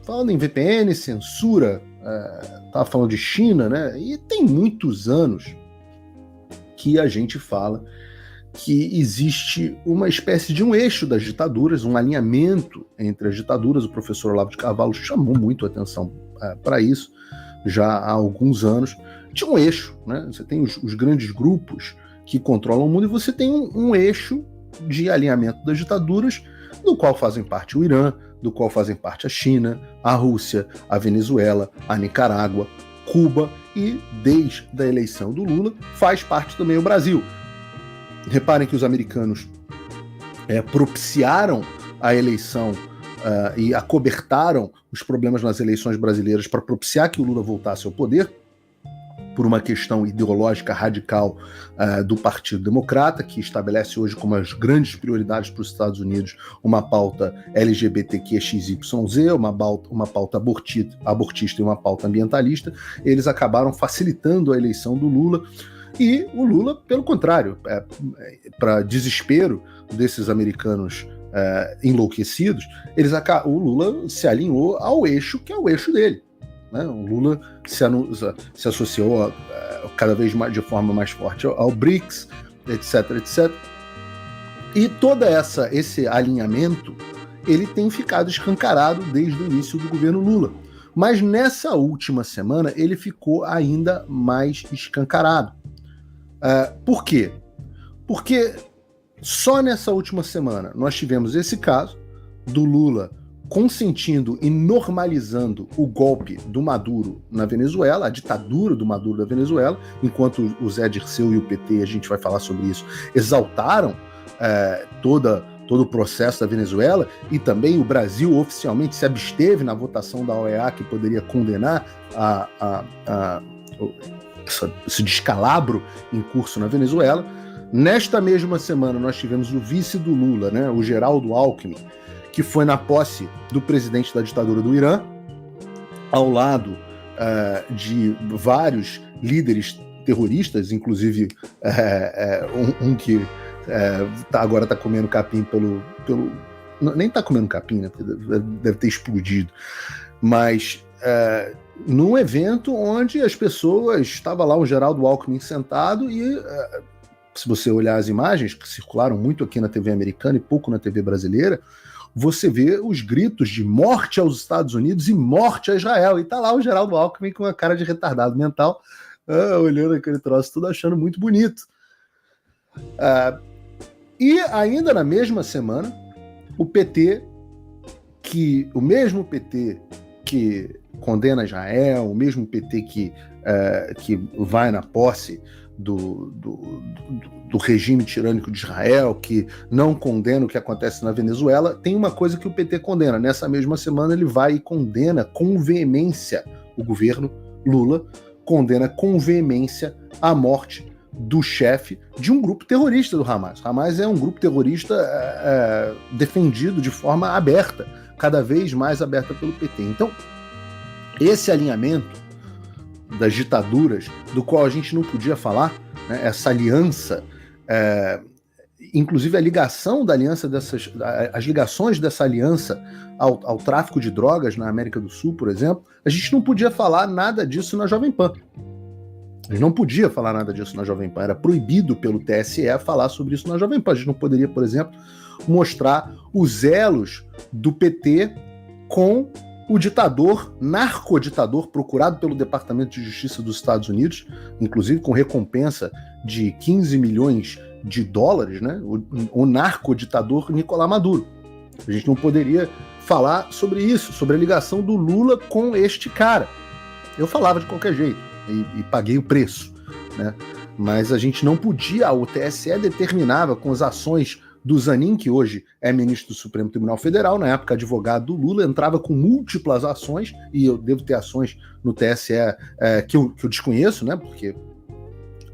Falando em VPN, censura, estava falando de China, né? E tem muitos anos que a gente fala que existe uma espécie de um eixo das ditaduras, um alinhamento entre as ditaduras. O professor Olavo de Carvalho chamou muito a atenção para isso já há alguns anos. Tinha um eixo, né? Você tem os grandes grupos que controlam o mundo e você tem um eixo de alinhamento das ditaduras, do qual fazem parte o Irã, do qual fazem parte a China, a Rússia, a Venezuela, a Nicarágua, Cuba e, desde a eleição do Lula, faz parte também o Brasil. Reparem que os americanos propiciaram a eleição e acobertaram os problemas nas eleições brasileiras para propiciar que o Lula voltasse ao poder, por uma questão ideológica radical do Partido Democrata, que estabelece hoje como as grandes prioridades para os Estados Unidos uma pauta LGBTQ-XYZ, uma pauta abortista e uma pauta ambientalista. Eles acabaram facilitando a eleição do Lula, e o Lula, pelo contrário, para desespero desses americanos enlouquecidos, o Lula se alinhou ao eixo que é o eixo dele. Né? O Lula se associou cada vez mais, de forma mais forte ao BRICS, etc, etc. E todo esse alinhamento ele tem ficado escancarado desde o início do governo Lula. Mas nessa última semana ele ficou ainda mais escancarado. Por quê? Porque só nessa última semana nós tivemos esse caso do Lula consentindo e normalizando o golpe do Maduro na Venezuela, a ditadura do Maduro da Venezuela, enquanto o Zé Dirceu e o PT, a gente vai falar sobre isso, exaltaram todo o processo da Venezuela, e também o Brasil oficialmente se absteve na votação da OEA que poderia condenar esse descalabro em curso na Venezuela. Nesta mesma semana nós tivemos o vice do Lula, né, o Geraldo Alckmin, que foi na posse do presidente da ditadura do Irã, ao lado de vários líderes terroristas, inclusive um que agora está comendo capim nem está comendo capim, né? Deve ter explodido, mas num evento onde as pessoas, estava lá o Geraldo Alckmin sentado e se você olhar as imagens que circularam muito aqui na TV americana e pouco na TV brasileira, você vê os gritos de morte aos Estados Unidos e morte a Israel. E tá lá o Geraldo Alckmin com uma cara de retardado mental, olhando aquele troço, tudo achando muito bonito. E ainda na mesma semana, o mesmo PT que condena Israel, o mesmo PT que vai na posse do regime tirânico de Israel, que não condena o que acontece na Venezuela, tem uma coisa que o PT condena. Nessa mesma semana ele vai e condena com veemência, o governo Lula condena com veemência a morte do chefe de um grupo terrorista do Hamas. Hamas é um grupo terrorista defendido de forma aberta, cada vez mais aberta pelo PT. Então, esse alinhamento das ditaduras, do qual a gente não podia falar, né, essa aliança, inclusive a ligação da aliança as ligações dessa aliança ao tráfico de drogas na América do Sul, por exemplo, a gente não podia falar nada disso na Jovem Pan. A gente não podia falar nada disso na Jovem Pan, era proibido pelo TSE falar sobre isso na Jovem Pan. A gente não poderia, por exemplo, mostrar os elos do PT com o ditador, narcoditador, procurado pelo Departamento de Justiça dos Estados Unidos, inclusive com recompensa de 15 milhões de dólares, né? O narcoditador Nicolás Maduro. A gente não poderia falar sobre isso, sobre a ligação do Lula com este cara. Eu falava de qualquer jeito e paguei o preço, né? Mas a gente não podia, o TSE determinava com as ações do Zanin, que hoje é ministro do Supremo Tribunal Federal, na época advogado do Lula, entrava com múltiplas ações, e eu devo ter ações no TSE que eu desconheço, né, porque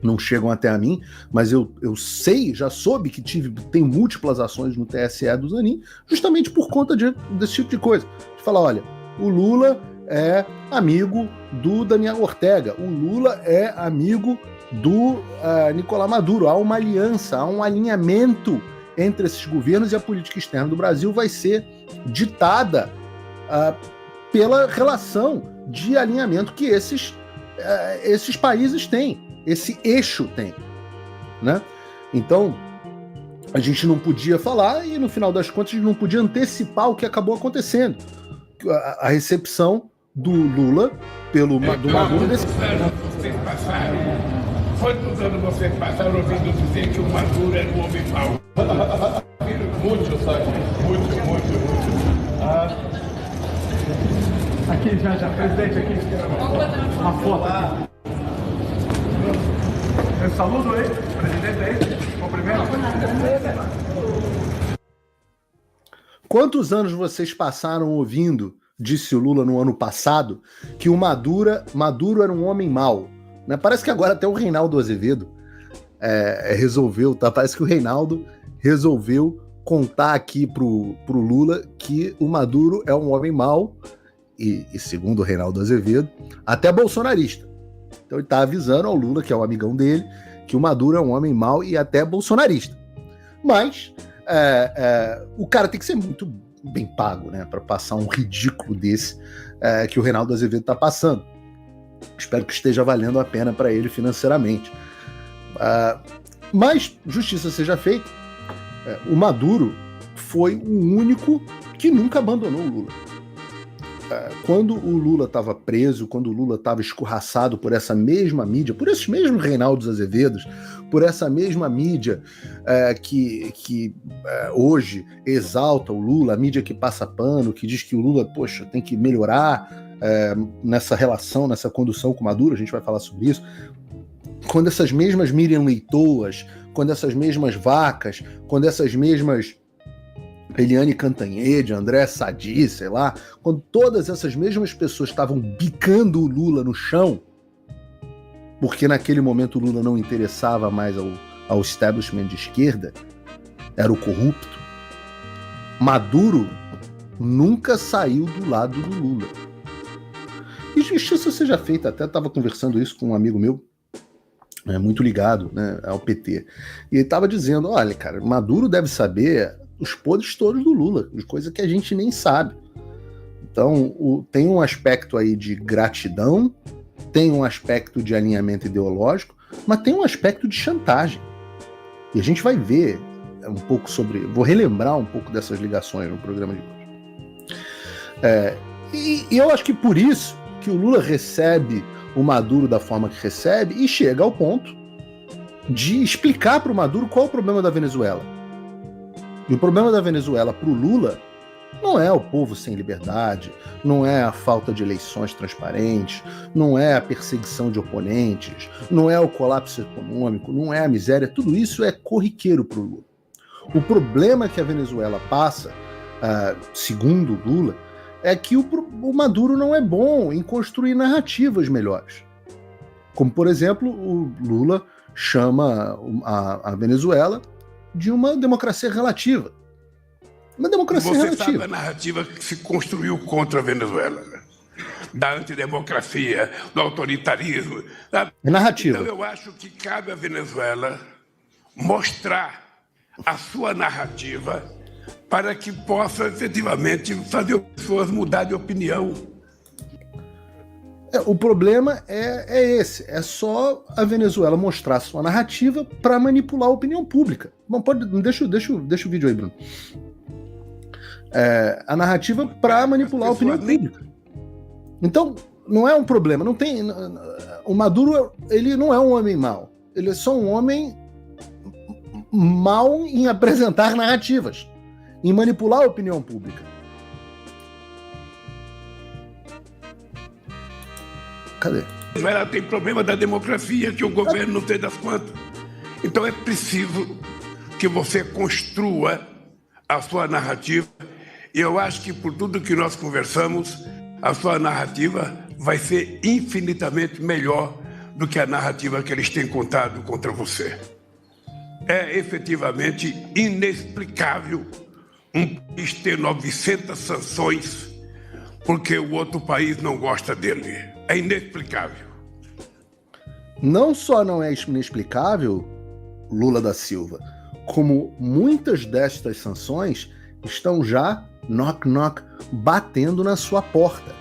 não chegam até a mim, mas eu sei, já soube que tem múltiplas ações no TSE do Zanin, justamente por conta desse tipo de coisa. De falar, olha, o Lula é amigo do Daniel Ortega, o Lula é amigo do Nicolás Maduro, há uma aliança, há um alinhamento entre esses governos, e a política externa do Brasil vai ser ditada pela relação de alinhamento que esses países têm, esse eixo tem, né? Então, a gente não podia falar e, no final das contas, a gente não podia antecipar o que acabou acontecendo. A recepção do Lula do Maduro desse... Quantos anos vocês passaram ouvindo dizer que o Maduro era um homem mau? Muito, sabe? Muito. Aqui, já, presidente, aqui. Uma foto aqui. Eu saludo aí, presidente aí. Cumprimento. Quantos anos vocês passaram ouvindo, disse o Lula no ano passado, que o Maduro era um homem mau? Né? Parece que agora até o Reinaldo Azevedo resolveu, tá? Parece que o Reinaldo resolveu contar aqui pro Lula que o Maduro é um homem mau e segundo o Reinaldo Azevedo, até bolsonarista. Então ele tá avisando ao Lula, que é o amigão dele, que o Maduro é um homem mau e até bolsonarista. Mas o cara tem que ser muito bem pago, né, para passar um ridículo desse que o Reinaldo Azevedo tá passando. Espero que esteja valendo a pena para ele financeiramente. Mas, justiça seja feita, o Maduro foi o único que nunca abandonou o Lula. Quando o Lula estava preso, quando o Lula estava escorraçado por essa mesma mídia, por esses mesmos Reinaldos Azevedos, por essa mesma mídia que hoje exalta o Lula, a mídia que passa pano, que diz que o Lula, poxa, tem que melhorar nessa relação, nessa condução com o Maduro, a gente vai falar sobre isso. Quando essas mesmas Miriam Leitoas, quando essas mesmas Vacas, quando essas mesmas Eliane Cantanhede, André Sadi, sei lá, quando todas essas mesmas pessoas estavam bicando o Lula no chão, porque naquele momento o Lula não interessava mais ao establishment de esquerda, era o corrupto, Maduro nunca saiu do lado do Lula. E justiça seja feita, até estava conversando isso com um amigo meu, muito ligado, né, ao PT, e ele estava dizendo, olha, cara, Maduro deve saber os podres todos do Lula, de coisa que a gente nem sabe. Então, tem um aspecto aí de gratidão, tem um aspecto de alinhamento ideológico, mas tem um aspecto de chantagem. E a gente vai ver um pouco sobre... Vou relembrar um pouco dessas ligações no programa de hoje. E eu acho que por isso que o Lula recebe o Maduro da forma que recebe e chega ao ponto de explicar para o Maduro qual é o problema da Venezuela. E o problema da Venezuela para o Lula não é o povo sem liberdade, não é a falta de eleições transparentes, não é a perseguição de oponentes, não é o colapso econômico, não é a miséria, tudo isso é corriqueiro para o Lula. O problema que a Venezuela passa, segundo o Lula, é que o Maduro não é bom em construir narrativas melhores. Como, por exemplo, o Lula chama a Venezuela de uma democracia relativa. Uma democracia relativa. Você sabe a narrativa que se construiu contra a Venezuela, né? Da antidemocracia, do autoritarismo. Sabe? É narrativa. Então eu acho que cabe à Venezuela mostrar a sua narrativa para que possa efetivamente fazer as pessoas mudar de opinião. O problema é esse, é só a Venezuela mostrar sua narrativa para manipular a opinião pública. Bom, deixa o vídeo aí, Bruno. A narrativa para manipular a opinião pública. Então, não é um problema, não tem... O Maduro, ele não é um homem mau, ele é só um homem mau em apresentar narrativas, em manipular a opinião pública. Cadê? Ela tem problema da democracia, que o governo não tem das contas. Então é preciso que você construa a sua narrativa. E eu acho que por tudo que nós conversamos, a sua narrativa vai ser infinitamente melhor do que a narrativa que eles têm contado contra você. É efetivamente inexplicável um país ter 900 sanções porque o outro país não gosta dele. É inexplicável. Não só não é inexplicável, Lula da Silva, como muitas destas sanções estão já knock knock, batendo na sua porta.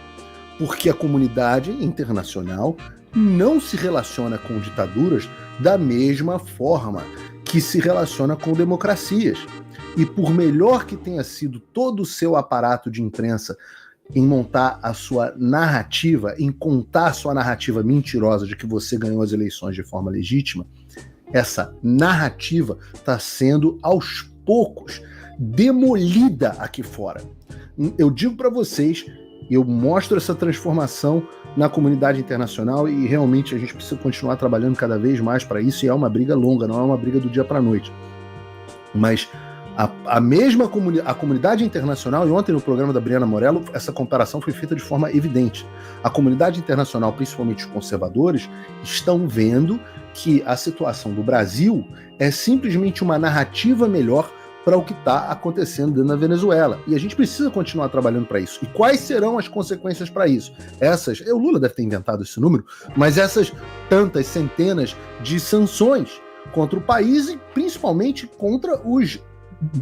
Porque a comunidade internacional não se relaciona com ditaduras da mesma forma que se relaciona com democracias. E por melhor que tenha sido todo o seu aparato de imprensa em montar a sua narrativa, em contar a sua narrativa mentirosa de que você ganhou as eleições de forma legítima, essa narrativa está sendo, aos poucos, demolida aqui fora. Eu digo para vocês, eu mostro essa transformação na comunidade internacional e realmente a gente precisa continuar trabalhando cada vez mais para isso, e é uma briga longa, não é uma briga do dia para a noite. Mas a comunidade internacional, e ontem no programa da Briana Morello, essa comparação foi feita de forma evidente. A comunidade internacional, principalmente os conservadores, estão vendo que a situação do Brasil é simplesmente uma narrativa melhor para o que está acontecendo dentro da Venezuela. E a gente precisa continuar trabalhando para isso. E quais serão as consequências para isso? O Lula deve ter inventado esse número, mas essas tantas centenas de sanções contra o país e principalmente contra os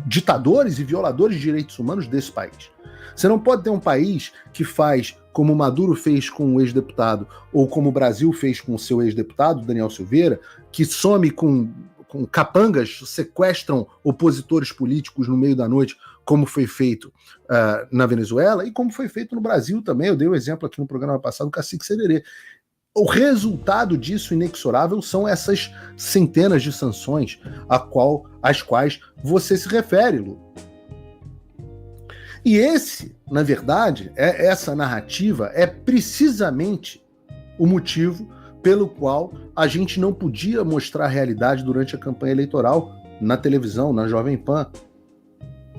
ditadores e violadores de direitos humanos desse país. Você não pode ter um país que faz como Maduro fez com o ex-deputado, ou como o Brasil fez com o seu ex-deputado, Daniel Silveira, que some com capangas, sequestram opositores políticos no meio da noite, como foi feito na Venezuela, e como foi feito no Brasil também. Eu dei o exemplo aqui no programa passado do Cacique Sererê. O resultado disso, inexorável, são essas centenas de sanções às quais você se refere, Lu. E na verdade, essa narrativa é precisamente o motivo pelo qual a gente não podia mostrar a realidade durante a campanha eleitoral na televisão, na Jovem Pan.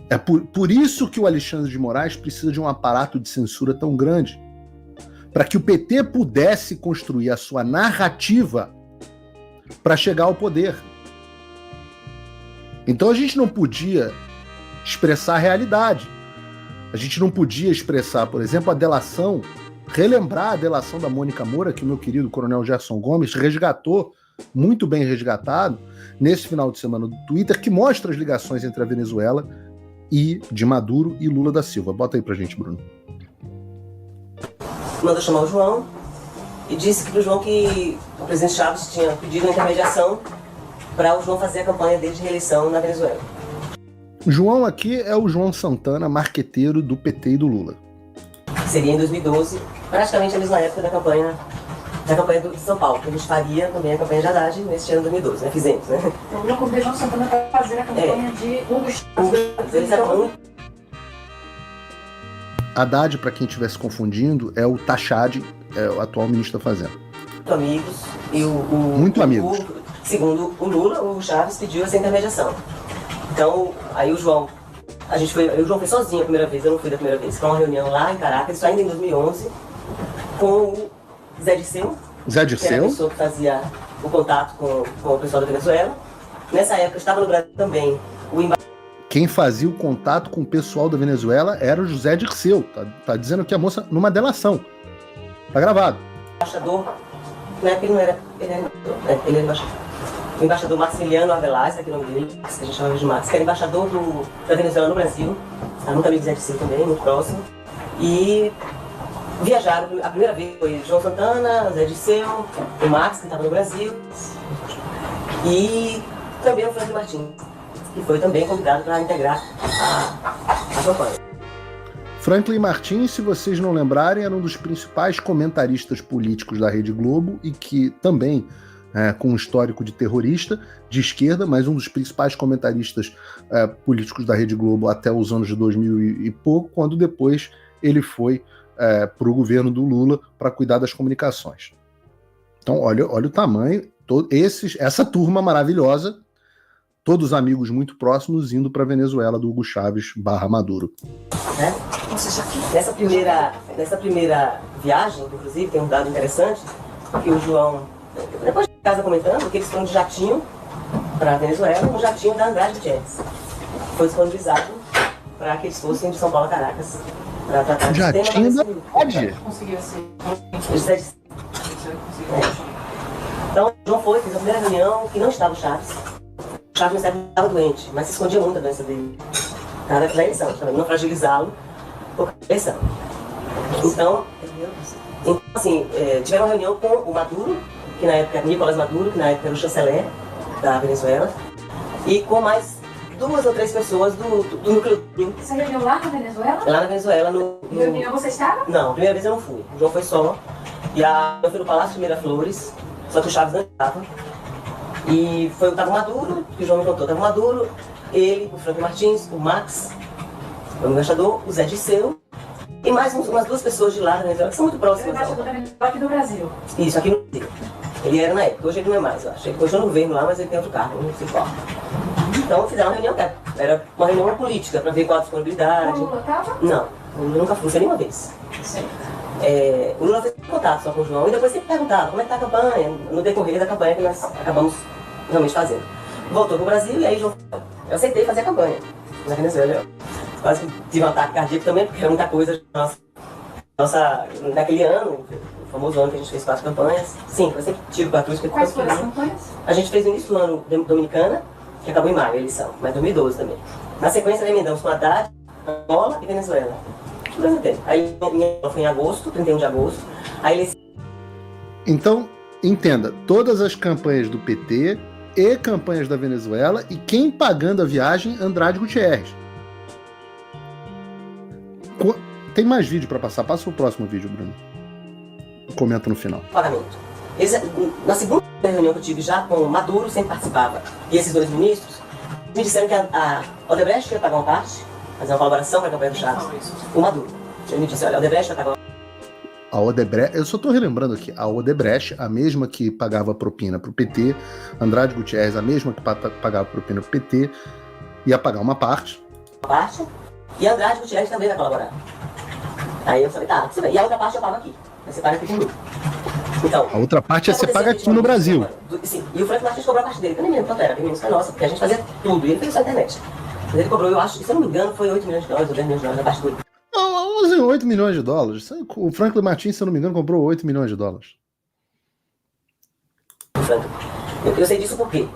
É por isso que o Alexandre de Moraes precisa de um aparato de censura tão grande, para que o PT pudesse construir a sua narrativa para chegar ao poder. Então a gente não podia expressar a realidade. A gente não podia expressar, por exemplo, a delação, relembrar a delação da Mônica Moura, que o meu querido coronel Gerson Gomes resgatou, muito bem resgatado, nesse final de semana do Twitter, que mostra as ligações entre a Venezuela e de Maduro e Lula da Silva. Bota aí pra gente, Bruno. Mandou chamar o João e disse pro João que o presidente Chaves tinha pedido a intermediação para o João fazer a campanha dele de reeleição na Venezuela. João aqui é o João Santana, marqueteiro do PT e do Lula. Seria em 2012, praticamente a mesma época da campanha de São Paulo, que a gente faria também a campanha de Haddad neste ano de 2012, né? Fizemos, né? Então, eu convidei o João Santana para fazer a campanha de Hugo Chávez. Haddad, para quem estivesse confundindo, é o Tachad, o atual ministro da Fazenda. Muito amigos. E Muito amigos. Segundo o Lula, o Hugo Chávez pediu essa intermediação. Então, aí o João foi sozinho a primeira vez, eu não fui da primeira vez. Foi uma reunião lá em Caracas, isso ainda em 2011, com o Zé Dirceu. Que era a pessoa que fazia o contato com o pessoal da Venezuela. Nessa época estava no Brasil também Quem fazia o contato com o pessoal da Venezuela era o José Dirceu. Tá dizendo que a moça, numa delação. Tá gravado. Embaixador, na época ele não era. Ele era embaixador. O embaixador Maximiliano Avelar, aqui no nome dele, que a gente chama de Max, que era embaixador da Venezuela no Brasil. Tá muito amigo do Zé Dirceu também, muito próximo. E viajaram, a primeira vez foi João Santana, Zé Dirceu, o Max, que estava no Brasil, e também o Franklin Martins, que foi também convidado para integrar a campanha. Franklin Martins, se vocês não lembrarem, era um dos principais comentaristas políticos da Rede Globo e que também, com um histórico de terrorista de esquerda, mas um dos principais comentaristas políticos da Rede Globo até os anos de 2000 e pouco, quando depois ele foi para o governo do Lula para cuidar das comunicações. Então, olha o tamanho, essa turma maravilhosa, todos amigos muito próximos, indo para a Venezuela do Hugo Chávez / Maduro. Nessa primeira viagem, inclusive, tem um dado interessante, que o João, depois de casa comentando, que eles foram de jatinho para a Venezuela, um jatinho da Andrade Jets. Foi disponibilizado para que eles fossem de São Paulo a Caracas. Para tratar de jatinho da Andrade? Conseguiu assim. Então, o João fez a primeira reunião que não estava o Chaves. O Chaves estava doente, mas se escondia muito a doença dele. causa da eleição, para não fragilizá-lo por causa da eleição. Então assim, tiveram uma reunião com o Maduro, que na época, Nicolás Maduro, que na época era o chanceler da Venezuela, e com mais 2 ou 3 pessoas do núcleo. Você reuniu lá na Venezuela? Lá na Venezuela, no... Reunião você estava? Não, a primeira vez eu não fui. O João foi só. E eu fui no Palácio de Miraflores, só que o Chaves não estava. E tava o Maduro, que o João me contou. Tava o Maduro, ele, o Franco Martins, o Max, o embaixador, o Zé Disseu, e mais umas 2 pessoas de lá da Venezuela, que são muito próximas. O embaixador da Venezuela aqui do Brasil. Isso, aqui no Brasil. Ele era na época, hoje ele não é mais, eu acho. Ele continua no governo lá, mas ele tem outro cargo, não sei qual. Então fizeram uma reunião, era uma reunião política, para ver qual a disponibilidade. O Lula estava? Não, o Lula nunca foi nenhuma vez. Certo. O Lula fez contato só com o João, e depois sempre perguntava como é que está a campanha, no decorrer da campanha que nós acabamos realmente fazendo. Voltou para o Brasil e aí João, eu aceitei fazer a campanha na Venezuela. Eu quase que tive um ataque cardíaco também, porque era muita coisa naquele ano, o famoso ano que a gente fez 4 campanhas. Sim, eu sempre tive 4 campanhas. Quais foram as campanhas? A gente fez no início do ano Dominicana, que acabou em maio a eleição, mas 2012 também. Na sequência, emendamos com Haddad, Angola e Venezuela. Tudo ao mesmo tempo. Aí foi em agosto, 31 de agosto. A eleição... Então, entenda, todas as campanhas do PT e campanhas da Venezuela, e quem pagando a viagem, Andrade Gutierrez. Tem mais vídeo para passar. Passa o próximo vídeo, Bruno. Comenta no final. Pagamento. Na segunda reunião que eu tive já com o Maduro, sempre participava, e esses 2 ministros, me disseram que a Odebrecht ia pagar uma parte, fazer uma colaboração para a campanha do Chaves. O Maduro. Ele me disse, olha, a Odebrecht vai pagar uma... A Odebrecht, eu só estou relembrando aqui, a Odebrecht, a mesma que pagava propina para o PT, Andrade Gutierrez, a mesma que pagava propina para o PT, ia pagar uma parte. E Andrade Gutierrez também vai colaborar. Aí eu falei, tá, você vai. E a outra parte eu pago aqui. Você paga aqui comigo. Então, a outra parte é você paga aqui no Brasil. Sim, e o Franco Martins cobrou a parte dele, que eu nem lembro quanto era, que foi nossa, porque a gente fazia tudo, e ele fez só a internet. Mas ele cobrou, eu acho, se eu não me engano, foi 8 milhões de dólares ou 10 milhões de dólares da parte dele. 8 milhões de dólares. O Franklin Martins, se eu não me engano, comprou 8 milhões de dólares. Eu sei disso por quê?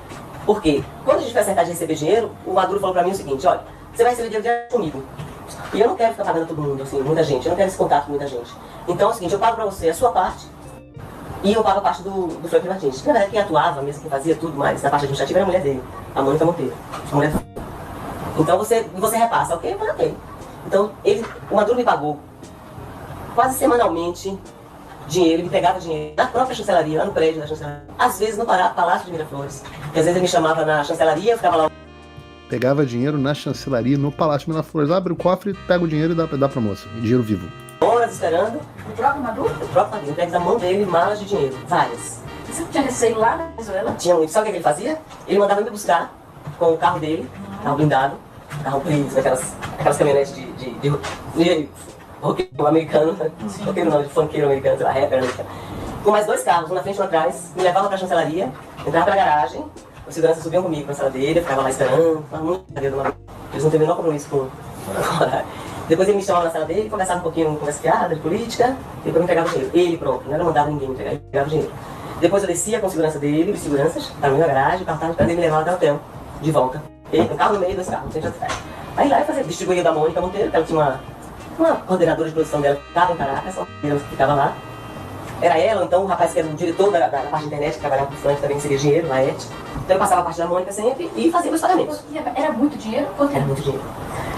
Porque quando a gente foi acertar de receber dinheiro, o Maduro falou pra mim o seguinte, olha, você vai receber dinheiro comigo. E eu não quero ficar pagando a todo mundo, assim, muita gente, eu não quero esse contato com muita gente. Então é o seguinte, eu pago pra você a sua parte e eu pago a parte do Franklin Martins. Na verdade, quem atuava mesmo, quem fazia tudo mais, na parte administrativa era a mulher dele, a Mônica Monteiro. A mulher do... Então você repassa, ok? Eu falei, ok. Então o Maduro me pagou quase semanalmente dinheiro, ele pegava dinheiro na própria chancelaria, lá no prédio da chancelaria, às vezes no Palácio de Miraflores. Porque às vezes ele me chamava na chancelaria, eu ficava lá. Pegava dinheiro na chancelaria, no Palácio de Miraflores, abre o cofre, pega o dinheiro e dá pra moça. Dinheiro vivo. Horas esperando. O próprio Maduro? O próprio Maduro, pega da mão dele malas de dinheiro, várias. Você não tinha receio lá na Venezuela? Tinha muito. Sabe o que ele fazia? Ele mandava me buscar com o carro dele, carro blindado, carro preto, aquelas caminhonetes de roqueiro americano, roqueiro não, de funkeiro americano, sei lá, rapper americano. Com mais 2 carros, um na frente e um atrás, me levavam pra chancelaria, entrava pra garagem, os seguranças subiam comigo na sala dele, eu ficava lá esperando, ficava muito cadeira do Maduro. Eles não têm o menor compromisso com o horário. Depois ele me chamava na sala dele, conversava um pouquinho, conversa fiada, de política, e depois me entregava o dinheiro. Ele próprio, não era mandado ninguém me entregar, ele entregava o dinheiro. Depois eu descia com segurança dele, os seguranças, para mim na garagem, o carro estava esperando ele me levar até o hotel, de volta. Um carro no meio, 2 carros, não tem de atrás. Aí lá eu fazia distribuía da Mônica Monteiro, que ela tinha uma coordenadora de produção dela que estava em Caracas, ela ficava lá. Era ela, ou então o rapaz que era o diretor da parte de internet, que trabalhava com o Frank, também seria dinheiro, Laete. Então eu passava a parte da Mônica sempre e fazia meus pagamentos. Era muito dinheiro? Era muito dinheiro.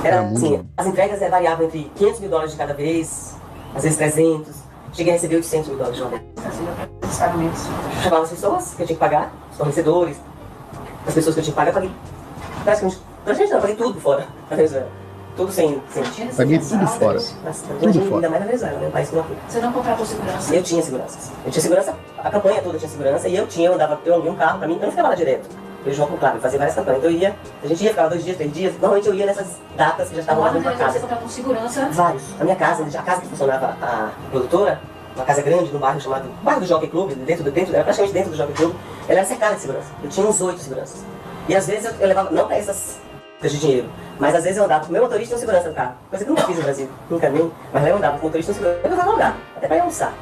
Era assim, as entregas variavam entre $500 mil de cada vez, às vezes 300. Cheguei a receber $800 mil de uma vez. Esses pagamentos? Chamava as pessoas que eu tinha que pagar, os fornecedores, as pessoas que eu tinha que pagar, eu paguei. Praticamente, pra gente não, eu paguei tudo fora da Venezuela. Tudo sem. Paguei tudo fora. Tudo fora. Ainda mais na Venezuela, né? Um país que não apoia. Você não contratou segurança? Eu tinha segurança. Eu tinha segurança, a campanha toda tinha segurança, e eu aluguei um carro pra mim, eu não ficava lá direto. Eu jogo claro, eu fazia várias campanhas. Então a gente ia, ficava 2 dias, 3 dias, normalmente eu ia nessas datas que já estavam lá dentro da casa. Você contratou segurança? Vários. A minha casa, a casa que funcionava a produtora, uma casa grande no bairro chamado Bairro do Jockey Club, era praticamente dentro do Jockey Club, ela era cercada de segurança. Eu tinha uns 8 seguranças. E às vezes eu levava, não pra essas de dinheiro, mas às vezes eu andava com o meu motorista e um segurança no carro. Coisa que eu nunca fiz no Brasil, nunca nem, mas lá eu andava com o motorista e um segurança. Eu levava lugar, até pra ir almoçar.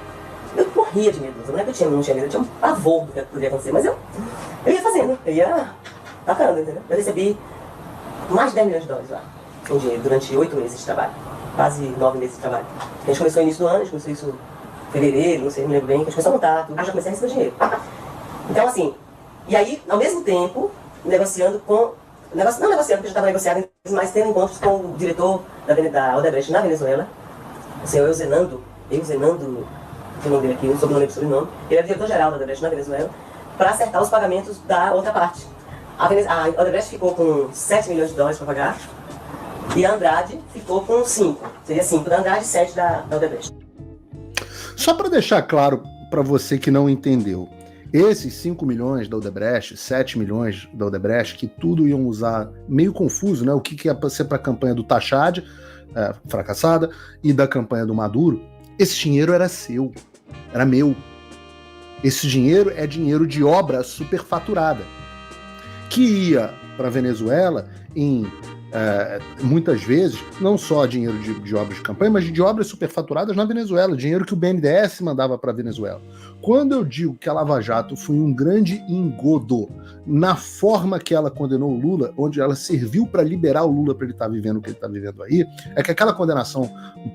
Eu morria de medo, não é que eu não tinha medo, eu tinha um pavor do que podia acontecer, mas eu ia fazendo, eu ia tacando, entendeu? Eu recebi mais de $10 milhões lá. em dinheiro durante 8 meses de trabalho. Quase 9 meses de trabalho. A gente começou no início do ano, a gente começou isso em fevereiro, não sei, não me lembro bem, a gente começou a montar, eu já comecei a receber dinheiro. Então, assim, e aí, ao mesmo tempo, negociando com... não negociando, porque eu já estava negociando, mas tendo encontros com o diretor da Odebrecht na Venezuela, o senhor Euzenando, o nome dele aqui, o sobrenome e o sobrenome, ele era diretor-geral da Odebrecht na Venezuela, para acertar os pagamentos da outra parte. A Odebrecht ficou com 7 milhões de dólares para pagar, e a Andrade ficou com 5. Seria 5 da Andrade e 7 da Odebrecht. Só para deixar claro para você que não entendeu, esses 5 milhões da Odebrecht, 7 milhões da Odebrecht, que tudo iam usar, meio confuso, né? O que ia ser para a campanha do Tachad, fracassada, e da campanha do Maduro, esse dinheiro era seu, era meu. Esse dinheiro é dinheiro de obra superfaturada, que ia para a Venezuela em... muitas vezes, não só dinheiro de obras de campanha, mas de obras superfaturadas na Venezuela, dinheiro que o BNDES mandava para a Venezuela. Quando eu digo que a Lava Jato foi um grande engodo na forma que ela condenou o Lula, onde ela serviu para liberar o Lula para ele estar vivendo o que ele está vivendo aí, é que aquela condenação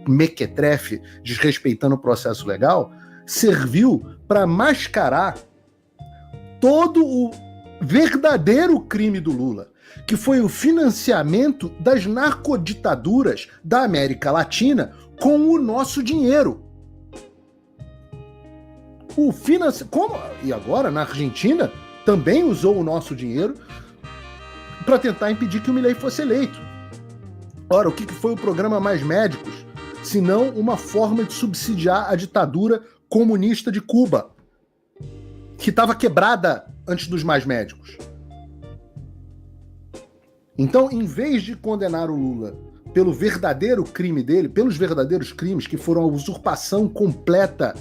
mequetrefe, desrespeitando o processo legal, serviu para mascarar todo o verdadeiro crime do Lula, que foi o financiamento das narcoditaduras da América Latina com o nosso dinheiro. E agora, na Argentina, também usou o nosso dinheiro para tentar impedir que o Milei fosse eleito. Ora, o que foi o programa Mais Médicos, se não uma forma de subsidiar a ditadura comunista de Cuba, que estava quebrada antes dos Mais Médicos. Então, em vez de condenar o Lula pelo verdadeiro crime dele, pelos verdadeiros crimes, que foram a usurpação completa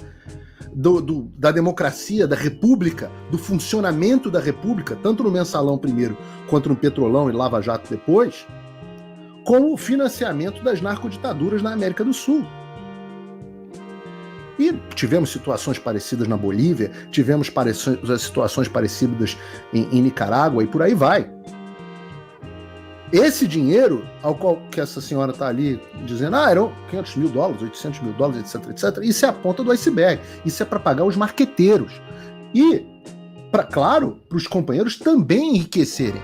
da democracia, da república, do funcionamento da república, tanto no Mensalão primeiro, quanto no Petrolão e Lava Jato depois, com o financiamento das narcoditaduras na América do Sul. E tivemos situações parecidas na Bolívia, tivemos situações parecidas em Nicarágua e por aí vai. Esse dinheiro, ao qual que essa senhora está ali dizendo, eram 500 mil dólares, 800 mil dólares, etc, etc, isso é a ponta do iceberg, isso é para pagar os marqueteiros. E, claro, para os companheiros também enriquecerem.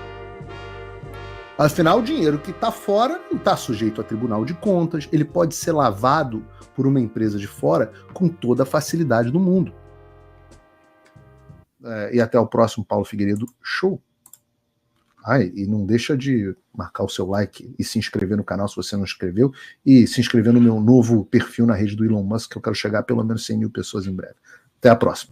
Afinal, o dinheiro que está fora não está sujeito a Tribunal de Contas, ele pode ser lavado por uma empresa de fora com toda a facilidade do mundo. E até o próximo Paulo Figueiredo Show. E não deixa de marcar o seu like e se inscrever no canal se você não inscreveu, e se inscrever no meu novo perfil na rede do Elon Musk, que eu quero chegar a pelo menos 100 mil pessoas em breve. Até a próxima.